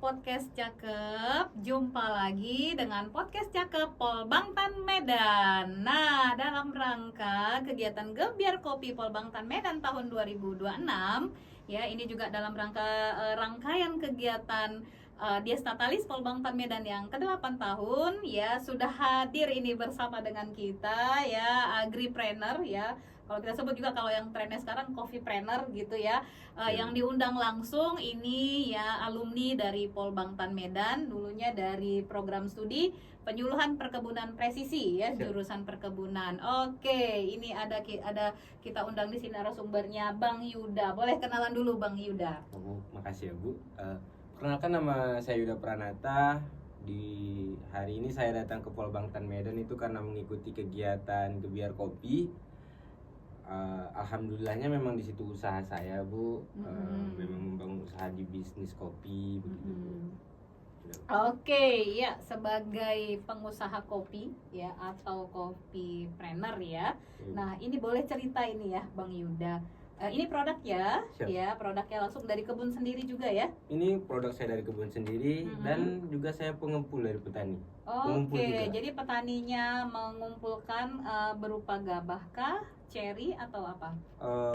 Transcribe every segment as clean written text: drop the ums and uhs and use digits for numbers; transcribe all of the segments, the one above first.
Podcast Cakep. Jumpa lagi dengan Podcast Cakep Polbangtan Medan. Nah, dalam rangka kegiatan Gebiar Kopi Polbangtan Medan tahun 2026, ya, ini juga dalam rangka rangkaian kegiatan Dies Natalis Polbangtan Medan yang ke-8 tahun, ya, sudah hadir ini bersama dengan kita, ya, agripreneur, ya. Kalau kita sebut juga kalau yang trennya sekarang coffeepreneur gitu ya. Yang diundang langsung ini ya alumni dari Polbangtan Medan, dulunya dari program studi penyuluhan perkebunan presisi ya, jurusan perkebunan. Oke, ini ada kita undang di sini narasumbernya Bang Yuda. Boleh kenalan dulu Bang Yuda. Bu, makasih ya Bu. Perkenalkan, nama saya Yuda Pranata. Di hari ini saya datang ke Polbangtan Medan itu karena mengikuti kegiatan Gebiar Kopi. Alhamdulillahnya memang di situ usaha saya Bu, memang membangun usaha di bisnis kopi begitu Bu. Oke, ya, sebagai pengusaha kopi ya atau coffeepreneur ya. Nah, ini boleh cerita ini ya Bang Yuda. Ini produk ya, ya, produknya langsung dari kebun sendiri juga ya. Ini produk saya dari kebun sendiri dan juga saya pengumpul dari petani. Oke, jadi petaninya mengumpulkan berupa gabah kah, cherry atau apa?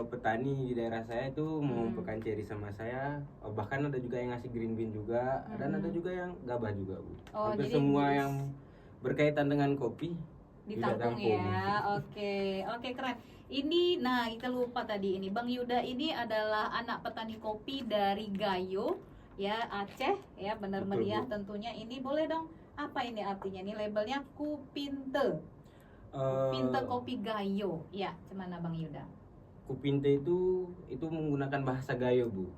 Petani di daerah saya itu mengumpulkan cherry sama saya, bahkan ada juga yang ngasih green bean juga, dan ada juga yang gabah juga Bu. Hampir jadi semua yang berkaitan dengan kopi ditampung ya. Oke, keren. Ini, nah, kita lupa tadi ini Bang Yuda ini adalah anak petani kopi dari Gayo ya, Aceh ya, benar meriah tentunya. Ini boleh dong, apa ini artinya? Ini labelnya Kupinte. Kupinte Kopi Gayo. Ya, gimana Bang Yuda? Kupinte itu menggunakan bahasa Gayo Bu.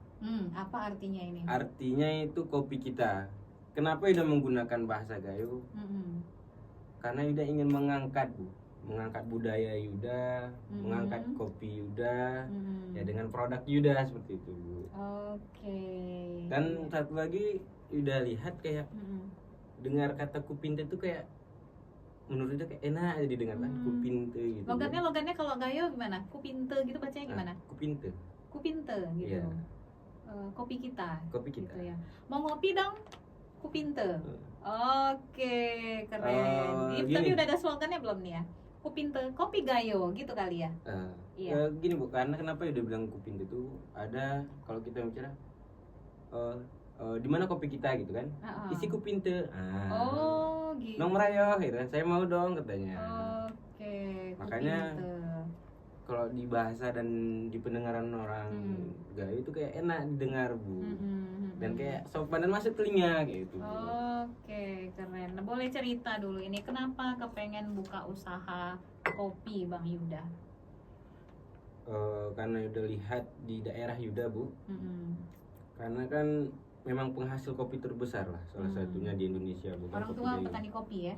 Apa artinya ini? Artinya itu kopi kita. Kenapa Yuda menggunakan bahasa Gayo? Karena Yuda ingin mengangkat Bu, mengangkat budaya Yuda, mengangkat kopi Yuda, ya dengan produk Yuda seperti itu Bu. Oke. Dan satu lagi Yuda lihat kayak dengar kata Kupinte itu kayak menurut Yuda kayak enak aja didengarkan, Kupinte gitu. Logatnya kalau Gayo gimana? Kupinte gitu bacanya gimana? Kupinte. Kupinte gitu. Yeah. Kopi kita. Kopi kita. Gitu ya. Mau ngopi dong? Kupinte. Oke, keren. Tapi udah ada slogannya belum nih ya? Kupinte, kopi Gayo gitu kali ya? Iya. Gini Bu, karena kenapa udah bilang Kupinte itu ada kalau kita bicara di mana kopi kita gitu kan? Isi Kupinte. Oh, gitu. Nong merayo gitu kan. Saya mau dong katanya. Oke. Makanya kalau di bahasa dan di pendengaran orang Gayo itu kayak enak didengar Bu. Dan kayak sopan dan masuk telinga gitu. Oke, keren. Nah, boleh cerita dulu ini kenapa kepengen buka usaha kopi Bang Yuda? Karena Yuda lihat di daerah Yuda Bu. Karena kan memang penghasil kopi terbesar lah, salah satunya di Indonesia Bu. Orang tua petani kopi ya?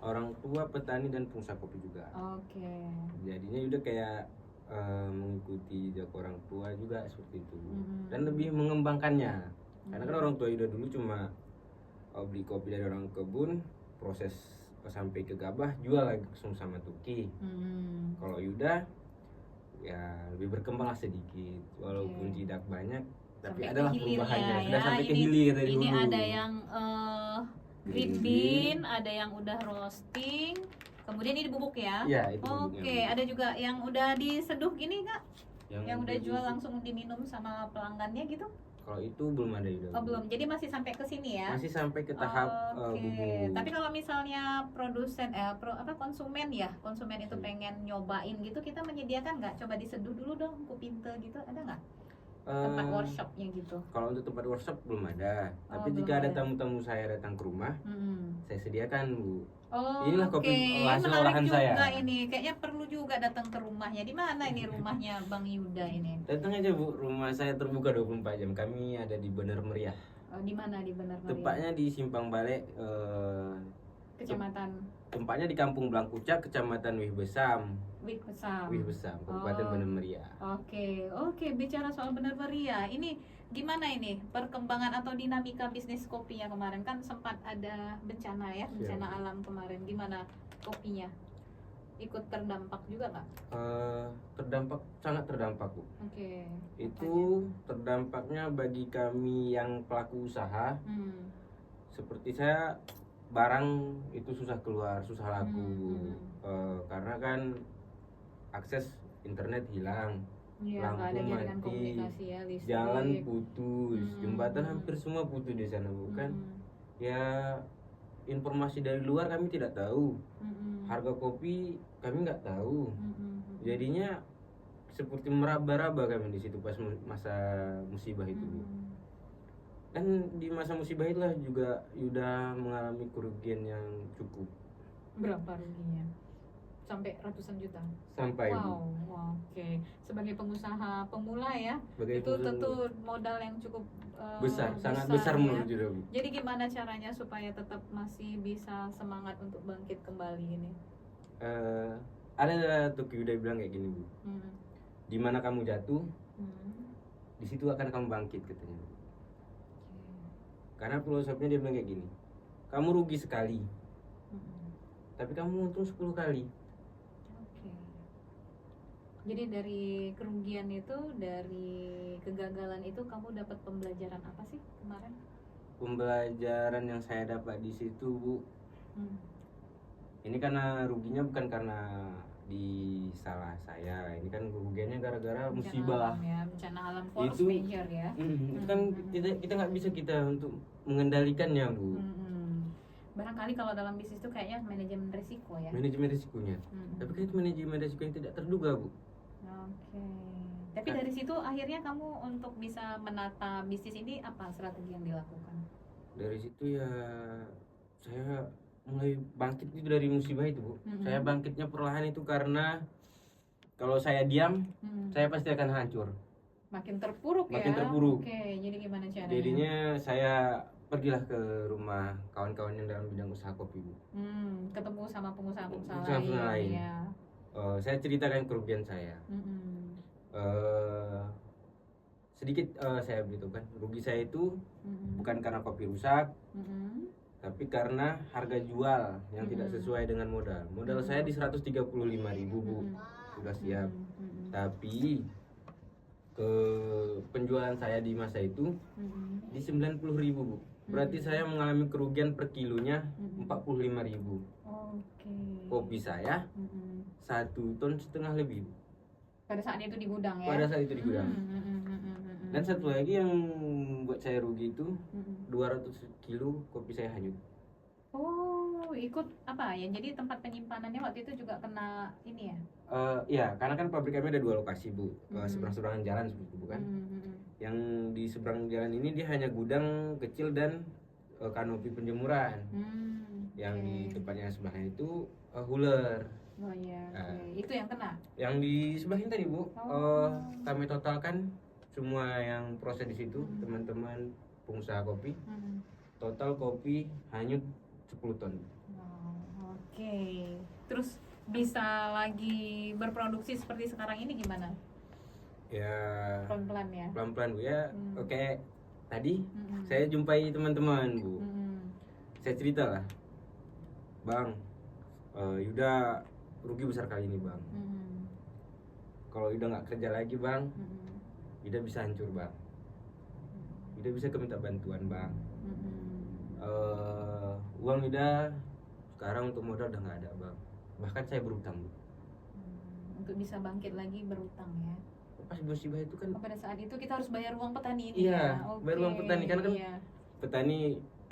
Orang tua petani dan pengusaha kopi juga. Oke. Jadinya Yuda kayak mengikuti jejak orang tua juga seperti itu dan lebih mengembangkannya. Karena kan orang tua Yuda dulu cuma beli kopi dari orang kebun, proses sampai ke gabah, jual lagi langsung sama tuki. Kalau Yuda ya lebih berkembang lah sedikit, walaupun tidak banyak, tapi sampai adalah perubahannya ya. Sudah sampai ke hilir dari ini dulu. Ini ada yang green bean, ada yang udah roasting, kemudian ini bubuk ya? Iya, itu Oke, ada juga yang udah diseduh gini Kak? Yang udah jual diseduh. langsung diminum sama pelanggannya gitu? Kalau itu belum ada Yuda. Oh belum, jadi masih sampai ke sini ya? Masih sampai ke tahap bubuk. Tapi kalau misalnya produsen konsumen ya, konsumen itu pengen nyobain gitu, kita menyediakan nggak? Coba diseduh dulu dong, Kupinte gitu, ada nggak? Tempat workshopnya gitu? Kalau untuk tempat workshop belum ada. Tapi jika ada tamu-tamu saya datang ke rumah, saya sediakan Bu. Inilah kopi hasil olahan saya. Ini kayaknya perlu juga datang ke rumahnya. Di mana ini rumahnya Bang Yuda ini? Datang aja Bu, rumah saya terbuka 24 jam. Kami ada di Bener Meriah. Di mana di Bener Meriah? Tepatnya di Simpang Balek, Kecamatan. Tempatnya di Kampung Blangkucak, Kecamatan Wih Besam, Kabupaten Bener Meriah. Oke, bicara soal Bener Meriah, ini gimana ini perkembangan atau dinamika bisnis kopinya kemarin? Kan sempat ada bencana ya, bencana alam kemarin. Gimana kopinya? ikut terdampak juga nggak? Terdampak, sangat terdampak Bu. Oke. Itu terdampaknya bagi kami yang pelaku usaha. Seperti saya, barang itu susah keluar, susah laku. Karena kan akses internet hilang, Iya, nggak ada lampu jaringan mati, komunikasi ya, listrik. jalan putus, jembatan hampir semua putus di sana bukan? Ya informasi dari luar kami tidak tahu, harga kopi kami nggak tahu, jadinya seperti meraba-raba kami di situ pas masa musibah itu Bu. Dan di masa musibah itulah juga Yuda mengalami kerugian yang cukup. Berapa ruginya? Sampai ratusan juta? Sampai Wow, oke. Sebagai pengusaha pemula ya, Sebagai itu tentu modal yang cukup besar, sangat besar ya. menurut Yuda Bu. Jadi gimana caranya supaya tetap masih bisa semangat untuk bangkit kembali ini? Ada tuh Yuda bilang kayak gini Bu, di mana kamu jatuh, di situ akan kamu bangkit katanya. Karena filosofinya dia bilang kayak gini, kamu rugi sekali, tapi kamu untung 10 kali. Jadi dari kerugian itu, dari kegagalan itu kamu dapat pembelajaran apa sih kemarin? Pembelajaran yang saya dapat di situ Bu, ini karena ruginya bukan karena di salah saya, ini kan kerugiannya gara-gara Bencana musibah. alam ya, bencana alam force Itu- major ya. Itu kan kita nggak bisa kita untuk mengendalikannya Bu. Barangkali kalau dalam bisnis itu kayaknya manajemen risiko ya. Manajemen risikonya. Tapi kan itu manajemen risiko yang tidak terduga Bu. Oke. Tapi dari situ akhirnya kamu untuk bisa menata bisnis ini apa strategi yang dilakukan? Dari situ ya saya mulai bangkit itu dari musibah itu Bu. Saya bangkitnya perlahan itu karena kalau saya diam, saya pasti akan hancur. Makin terpuruk ya. Makin terpuruk. Oke, jadi gimana caranya? Jadinya saya pergilah ke rumah kawan-kawan yang dalam bidang usaha kopi Bu. Ketemu sama pengusaha-pengusaha Pengusaha lain. Ya. Saya ceritakan kerugian saya. Sedikit saya beritahukan, rugi saya itu bukan karena kopi rusak, tapi karena harga jual yang tidak sesuai dengan modal. Modal saya di 135.000 Bu, sudah siap. Tapi ke penjualan saya di masa itu di 90.000 Bu. Berarti saya mengalami kerugian per kilonya 45.000. Oke. Kopi saya 1,5 ton lebih Pada saat itu di gudang ya. pada saat itu di gudang. Dan satu lagi yang buat saya rugi itu 200 kilo kopi saya hanyut. Oh, ikut apa ya? Jadi tempat penyimpanannya waktu itu juga kena ini ya? Ya, karena kan pabrik kami ada 2 lokasi Bu, seberang-seberangan jalan seperti itu bukan. Yang di seberang jalan ini dia hanya gudang kecil dan kanopi penjemuran. Yang di tempatnya sebelahnya itu huler. Oh iya, itu yang kena. Yang di sebelahnya tadi Bu, kami totalkan semua yang proses di situ, teman-teman pengusaha kopi. Total kopi hanyut 10 ton. Oke. Terus bisa lagi berproduksi seperti sekarang ini gimana? Ya Pelan-pelan ya. pelan-pelan Bu ya. Oke, tadi saya jumpai teman-teman Bu. Saya cerita lah, Bang, Yuda rugi besar kali ini Bang. Kalau Yuda nggak kerja lagi Bang, Yuda bisa hancur Bang. Yuda bisa minta bantuan Bang. Uang Yuda sekarang untuk modal udah nggak ada Bang. Bahkan saya berutang Bu. Untuk bisa bangkit lagi berutang ya. Pas musibah itu kan Pada saat itu kita harus bayar uang petani ini iya, ya. bayar uang petani kan Iya. petani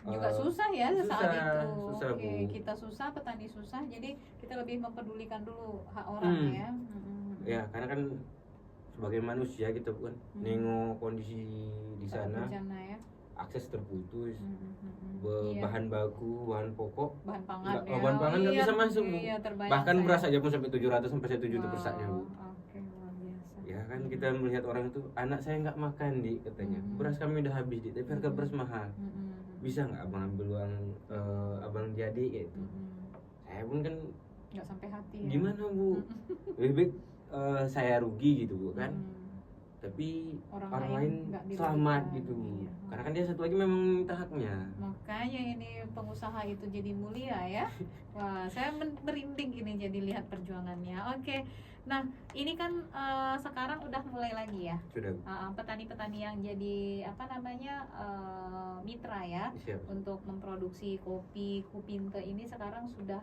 Juga susah ya saat itu. susah, Oke, Bu. kita susah, petani susah, jadi kita lebih mempedulikan dulu hak orang ya. Ya, karena kan sebagai manusia kita bukan nengok kondisi di Saat sana, bencana ya. akses terputus, Iya. bahan baku, bahan pokok, Bahan pangan ya. bahan pangan nggak bisa masuk Bu. Iya, terbayang Bahkan saya. beras aja pun sampai 700 sampai 1 juta per saknya Bu. Oke, luar biasa. Ya kan kita melihat orang itu, anak saya nggak makan di katanya, beras kami udah habis di, tapi harga beras mahal. Bisa nggak abang ambil uang abang jadi gitu? Saya pun kan Nggak sampai hati ya. gimana Bu? Lebih baik saya rugi gitu Bu kan. tapi Orang orang lain lain nggak selamat dirugikan. gitu. Iya. Karena kan dia satu lagi memang minta haknya. Makanya ini pengusaha itu jadi mulia ya. Wah, saya merinding ini jadi lihat perjuangannya. Oke. Nah, ini kan sekarang udah mulai lagi ya. Sudah. Petani-petani yang jadi apa namanya mitra ya Siap. untuk memproduksi kopi Kupinte ini sekarang sudah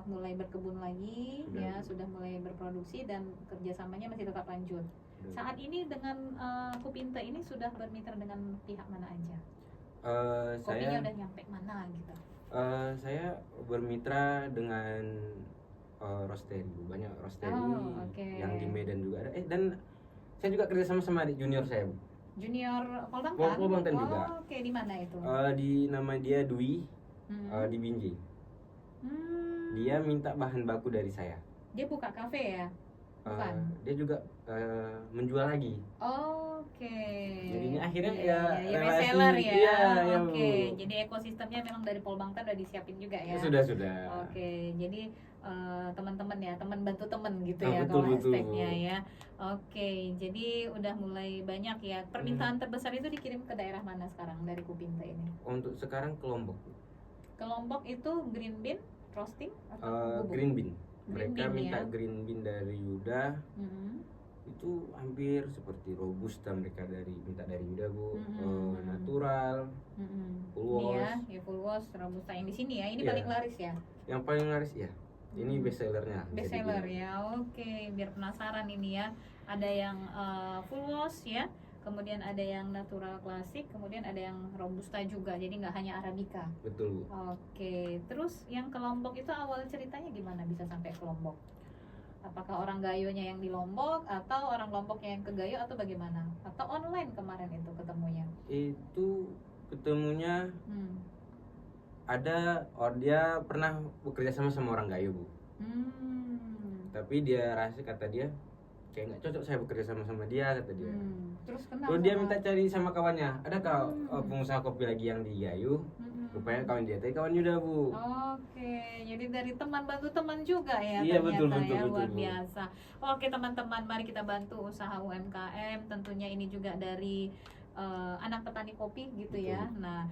mulai berkebun lagi ya, sudah mulai berproduksi dan kerjasamanya masih tetap lanjut. Saat ini dengan Kupinte ini sudah bermitra dengan pihak mana aja? Kopinya udah nyampe mana gitu? Saya bermitra dengan roastery, banyak roastery yang di Medan juga ada. Dan saya juga kerjasama sama adik junior saya, Bu. Junior Polbangtan? Polbangtan juga. Oke, di mana itu? Nama dia Dwi, di Binjai. Dia minta bahan baku dari saya. Dia buka kafe ya? Bukan. Dia juga menjual lagi. Oke. Jadinya akhirnya ya relasi, reseller ya. Iya, Oke. Bu. Jadi ekosistemnya memang dari Polbangtan udah disiapin juga ya. Sudah. Oke. Jadi teman-teman ya, teman bantu teman gitu Oh, ya betul, kalau betul. hashtagnya ya. Oke. Jadi udah mulai banyak ya. Permintaan terbesar itu dikirim ke daerah mana sekarang dari Kupinte ini? Untuk sekarang ke Lombok. Ke Lombok itu green bean roasting atau bubuk? Green bean. Green Mereka bean, minta ya. green bean dari Yuda. Itu hampir seperti robusta, mereka minta dari Yuda, Bu. Natural, full Ini wash. ya full wash robusta yang di sini ya. Ini Iya. paling laris ya. Yang paling laris ya. Ini best sellernya. Best seller ya. Oke, biar penasaran ini ya. Ada yang full wash ya. Kemudian ada yang natural klasik, kemudian ada yang robusta juga. Jadi nggak hanya arabica. Betul, Bu. Oke, terus yang ke Lombok itu awal ceritanya gimana bisa sampai ke Lombok? Apakah orang Gayonya yang di Lombok atau orang Lomboknya yang ke Gayo atau bagaimana? Atau online kemarin itu ketemunya? Itu ketemunya dia pernah bekerja sama orang Gayo, Bu. Tapi dia kata dia kayak nggak cocok saya bekerja sama dia, kata dia. Terus kenapa? Terus dia minta cari sama kawannya, ada pengusaha kopi lagi yang di Gayo. Rupanya kawan dia tadi kawan Yuda, Bu. Oke, jadi dari teman bantu teman juga ya. Iya, ternyata betul, ya, luar Bu. biasa. Oke teman-teman, mari kita bantu usaha UMKM. Tentunya ini juga dari anak petani kopi gitu ya. Nah,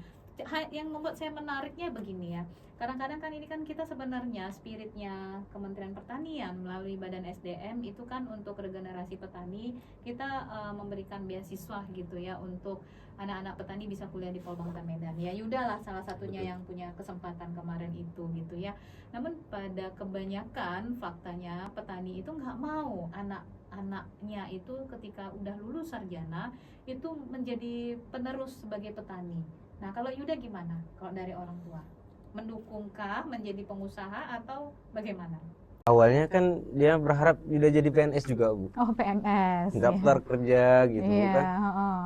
yang membuat saya menariknya begini ya. Kadang-kadang kan ini kan kita sebenarnya spiritnya Kementerian Pertanian melalui Badan SDM itu kan untuk regenerasi petani, kita memberikan beasiswa gitu ya untuk anak-anak petani bisa kuliah di Polbangtan Medan. Ya Yuda lah salah satunya yang punya kesempatan kemarin itu gitu ya. Namun pada kebanyakan faktanya petani itu nggak mau anak-anaknya itu ketika udah lulus sarjana itu menjadi penerus sebagai petani. Nah kalau Yuda gimana kalau dari orang tua? Mendukungkah menjadi pengusaha atau bagaimana? Awalnya kan dia berharap udah jadi PNS juga, Bu. Oh PNS. Daftar kerja gitu kan.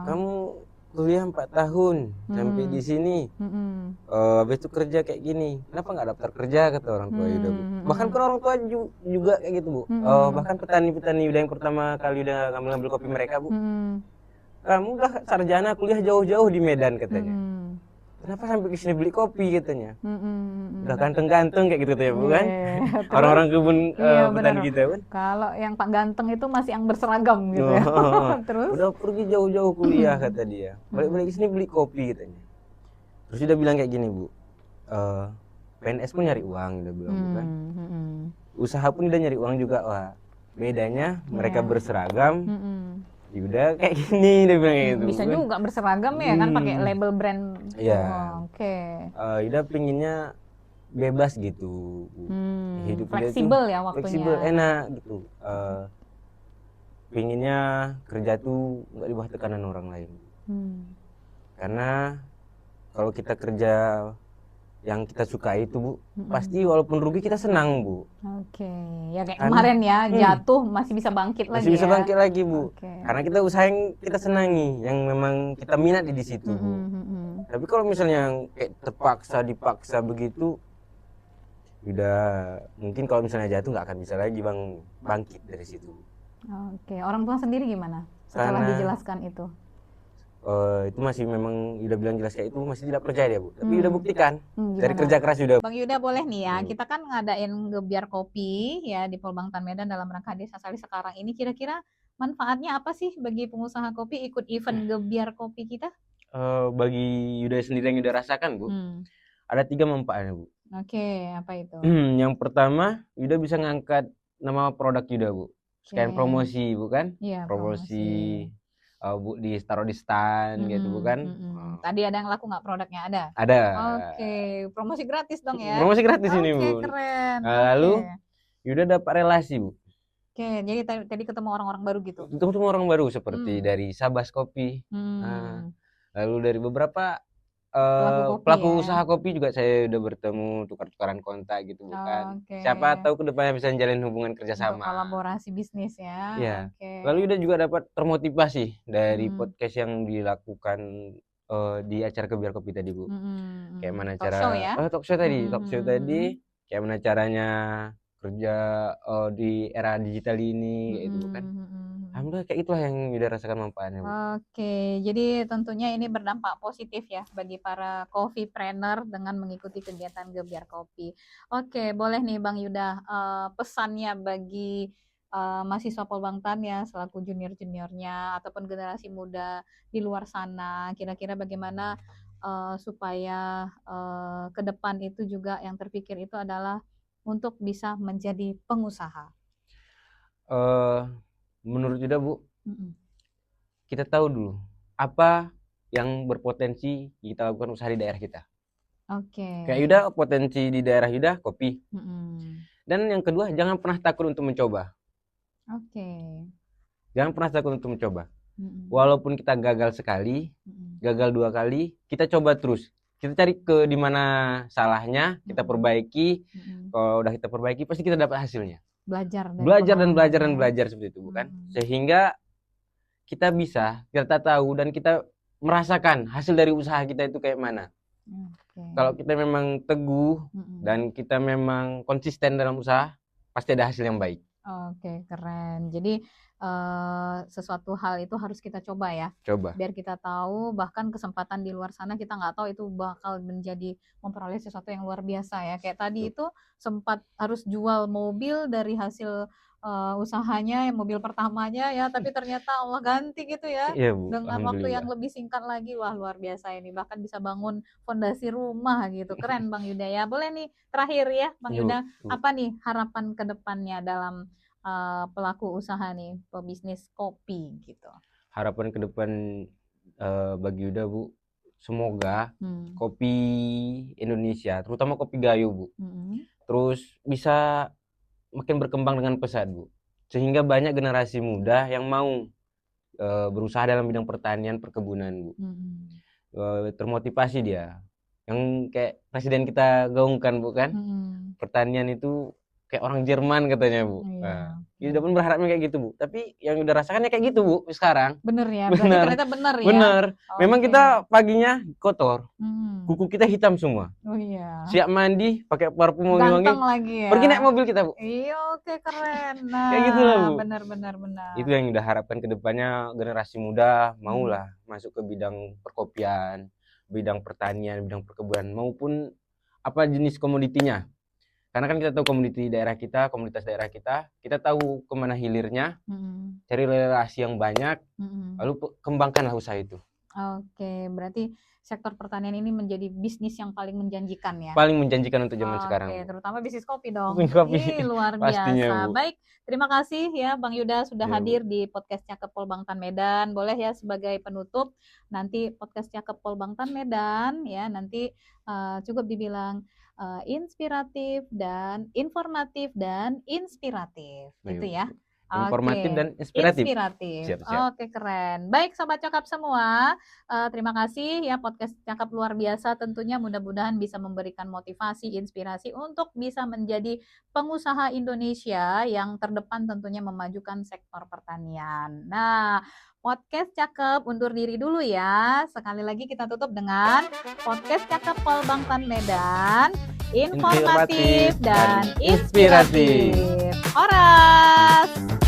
Kamu kuliah 4 tahun sampai di sini. Habis itu kerja kayak gini. Kenapa nggak daftar kerja, kata orang tua Yuda, Bu. Bahkan kan orang tua juga kayak gitu, Bu. Bahkan petani-petani Yuda yang pertama kali udah ngambil kopi mereka, Bu. Kamu udah sarjana kuliah jauh-jauh di Medan, katanya. Kenapa sampai ke sini beli kopi, katanya. Udah ganteng-ganteng kayak gitu ya, Bu kan. Orang-orang kebun petani kita kan. Kalau yang Pak Ganteng itu masih yang berseragam gitu ya. Terus udah pergi jauh-jauh kuliah, kata dia. Balik-balik ke sini beli kopi, katanya. Terus dia bilang kayak gini, Bu. PNS pun nyari uang, dia bilang, bukan. Usaha pun udah nyari uang juga, Wah. Bedanya mereka berseragam. Yuda kayak gini, dia bilang gitu. Bisa juga berseragam ya kan pakai label brand. Iya. Oke. Yuda pinginnya bebas gitu. Hidup fleksibel ya waktunya. Fleksibel, enak gitu. Pinginnya kerja tuh nggak di bawah tekanan orang lain. Karena kalau kita kerja yang kita suka itu, Bu, pasti walaupun rugi kita senang, Bu. Oke, ya kayak kemarin ya jatuh masih bisa bangkit lagi. Masih bisa bangkit lagi, Bu. Oke. Karena kita usaha yang kita senangi, yang memang kita minat di situ, Bu. Tapi kalau misalnya yang kayak dipaksa begitu, udah mungkin kalau misalnya jatuh nggak akan bisa lagi bangkit dari situ. Oke, orang tua sendiri gimana setelah dijelaskan itu? Itu masih memang udah bilang jelas kayak itu masih tidak percaya dia, Bu. Tapi udah buktikan dari kerja keras sudah. Bang Yuda boleh nih ya, kita kan ngadain gebiar kopi ya di Polbangtan Medan dalam rangka Desa Sali sekarang ini. Kira-kira manfaatnya apa sih bagi pengusaha kopi ikut event Gebyar Kopi kita? Bagi Yuda sendiri yang Yuda rasakan, Bu, ada 3 manfaatnya, Bu. Oke, apa itu? Yang pertama, Yuda bisa ngangkat nama produk Yuda, Bu. Sekalian promosi, bukan? Iya, Promosi. Bu, taruh di stand gitu, bukan? Tadi ada yang laku nggak produknya? Ada? Ada. Oke, promosi gratis dong ya? Promosi gratis ini, Bu. Oke, keren. Lalu Yuda dapat relasi, Bu. Oke, jadi tadi ketemu orang-orang baru gitu? Ketemu orang baru seperti dari Sabas Kopi. Lalu dari beberapa pelaku usaha kopi juga saya udah bertemu, tukar-tukaran kontak gitu, bukan? Siapa tahu kedepannya bisa menjalin hubungan kerjasama. Untuk kolaborasi bisnis ya. Iya. Lalu Yuda juga dapat termotivasi dari podcast yang dilakukan di acara Gebyar Kopi tadi, Bu. Kayak mana cara talk show tadi, kayak mana caranya kerja di era digital ini, gitu kan? Alhamdulillah kayak itulah yang Yuda rasakan manfaatnya, Bu. Oke, jadi tentunya ini berdampak positif ya bagi para coffeepreneur dengan mengikuti kegiatan Gebyar Kopi. Oke, boleh nih Bang Yuda pesannya bagi mahasiswa Polbangtan ya selaku junior-juniornya ataupun generasi muda di luar sana, kira-kira bagaimana supaya ke depan itu juga yang terpikir itu adalah untuk bisa menjadi pengusaha. Menurut Yuda, Bu, kita tahu dulu apa yang berpotensi kita lakukan usaha di daerah kita. Oke. Kayak Yuda, potensi di daerah Yuda kopi. Dan yang kedua, jangan pernah takut untuk mencoba. Oke. Jangan pernah takut untuk mencoba. Walaupun kita gagal sekali, gagal 2 kali, kita coba terus. Kita cari ke di mana salahnya, kita perbaiki. Kalau udah kita perbaiki, pasti kita dapat hasilnya. Belajar seperti itu, bukan? Sehingga kita tahu dan kita merasakan hasil dari usaha kita itu kayak mana. Kalau kita memang teguh dan kita memang konsisten dalam usaha, pasti ada hasil yang baik. Oke, keren. Jadi sesuatu hal itu harus kita coba ya. Biar kita tahu, bahkan kesempatan di luar sana kita nggak tahu itu bakal memperoleh sesuatu yang luar biasa ya. Kayak tadi itu sempat harus jual mobil dari hasil usahanya, mobil pertamanya ya, tapi ternyata Allah ganti gitu ya. Iya, Bu. Dengan waktu yang lebih singkat lagi, wah luar biasa ini. Bahkan bisa bangun fondasi rumah gitu. Keren Bang Yuda ya. Boleh nih terakhir ya Bang Yuda, apa nih harapan ke depannya dalam pelaku usaha nih, pebisnis kopi gitu. Harapan ke depan bagi Yuda, Bu, semoga kopi Indonesia, terutama kopi Gayo, Bu, terus bisa makin berkembang dengan pesat, Bu, sehingga banyak generasi muda yang mau berusaha dalam bidang pertanian, perkebunan, Bu. Termotivasi dia, yang kayak presiden kita gaungkan, Bu, kan? Pertanian itu kayak orang Jerman katanya, Bu. Yuda pun berharapnya kayak gitu, Bu. Tapi yang udah rasakannya kayak gitu, Bu, sekarang. Bener ya, ternyata bener ya. Bener. Memang kita paginya kotor. Kuku kita hitam semua. Oh iya. Siap mandi, pakai parfum wangi-wangi. Ganteng lagi ya. Pergi naik mobil kita, Bu. Iya, oke, keren. Nah, kayak gitu lah, Bu. Benar. Itu yang udah harapkan ke depannya, generasi muda maulah masuk ke bidang perkopian, bidang pertanian, bidang perkebunan, maupun apa jenis komoditinya. Karena kan kita tahu komunitas daerah kita tahu kemana hilirnya, cari relasi yang banyak, lalu kembangkanlah usaha itu. Oke, berarti sektor pertanian ini menjadi bisnis yang paling menjanjikan ya? Paling menjanjikan untuk zaman sekarang. Oke, terutama bisnis kopi dong. Kopi. Luar biasa. Baik, terima kasih ya Bang Yuda sudah hadir di podcast Cakep Polbangtan Medan. Boleh ya sebagai penutup, nanti podcast Cakep Polbangtan Medan ya, nanti cukup dibilang inspiratif dan informatif dan inspiratif. Gitu ya. Informatif dan inspiratif. Siap. Oke, keren. Baik Sobat Cakep semua, terima kasih ya podcast Cakep luar biasa, tentunya mudah-mudahan bisa memberikan motivasi, inspirasi untuk bisa menjadi pengusaha Indonesia yang terdepan, tentunya memajukan sektor pertanian. Nah, podcast Cakep undur diri dulu ya. Sekali lagi kita tutup dengan podcast Cakep Polbangtan Medan, informatif dan inspiratif. Horas.